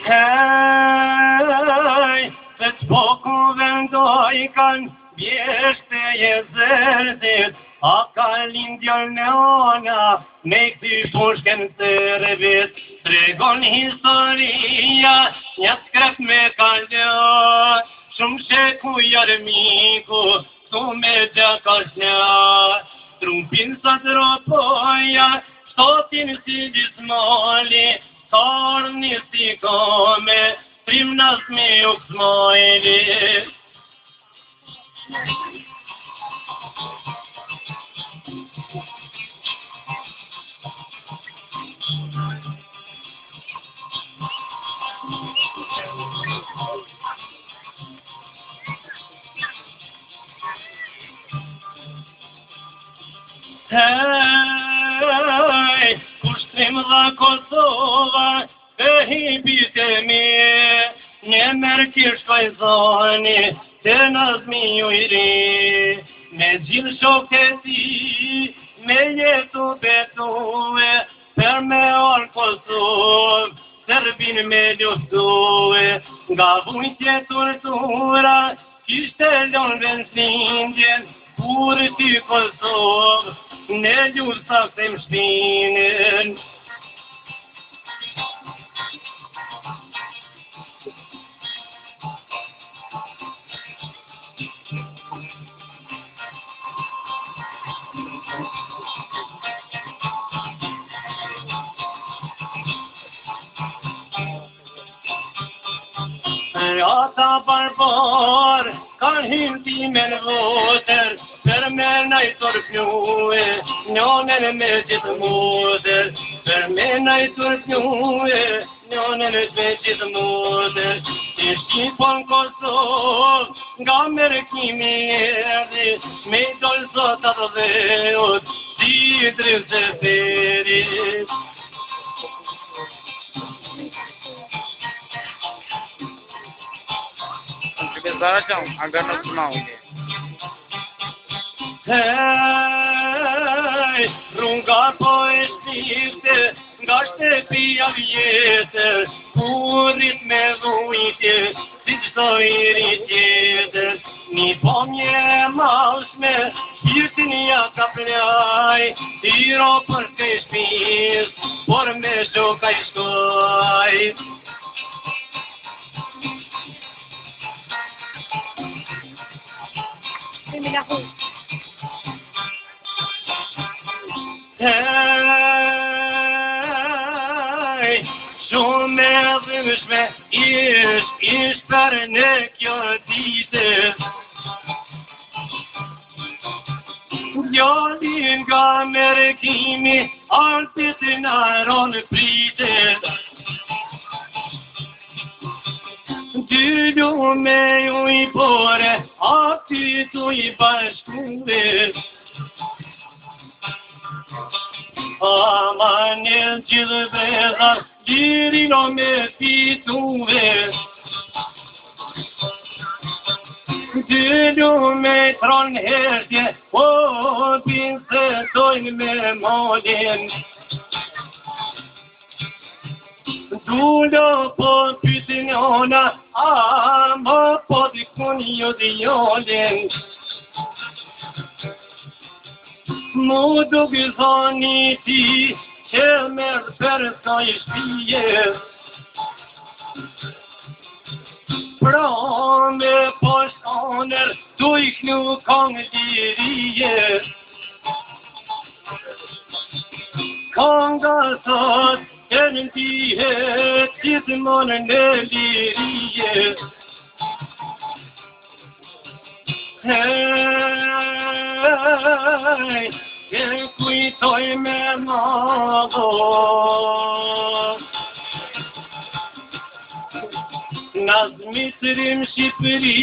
Hej, se t'poku vendoj kanë bjeshte e zërzit, a ka lindjën me ona, me këti shushken sërbit, tregon historia, një skrep me kalja, shumë sheku jarmiku, tu me gjakasnja, trumpin sa tropoja, shtotin si dismali, Torni si come, primnas me uksmojli. Hej, kushtrim dha Kosova, e hibite mi, një mërkir shkajzoni, të nazmi ju i ri, me gjithë shok e ti, me jetu betue, për me orë Kosovë, Serbin me luftue, nga vujtje tortura, kishte lon vendlindjen, kur ty Kosovë, ne ljurë saktem shtinin. Ata barbar, kanë hinti me në votër, për me najtor pjue, njonën me gjithë motër, për me najtor pjue, njonën me gjithë motër, i shqipon Kosovë, nga mërkimi erdi, me dolë zotat dheut, si drëm se ferit. अगर न सुनाओगे Hej, runga po e shqipte, nga shtepi avjetër, kurit me vujtje, si qdo i rritjetër, një pomje maushme, shpirtin ja ka plaj, tiro për të shpis, por me shoka i shkoj. Hej, shumë e dhimshme ish për në kjo dite, djallin nga mërkimi, artit në ronë pritet, dy lume ju i bore, aty tu i bashkuet. Amanin gjithë vezar, lirin o me fituve. Dy lume tron hertje, o pinse dojnë me molin. Dullo po pytin ona, ama po dikun ju djolin. Mu duke thoni ti, që merë për sa i shpije. Pra me poshtoner, du i knu kong lirije. Konga sot, e në ndihet, gjithmonë në lirije. Hej, e kujtoj me madho, Nazmi trim Shqipëri,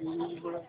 libra,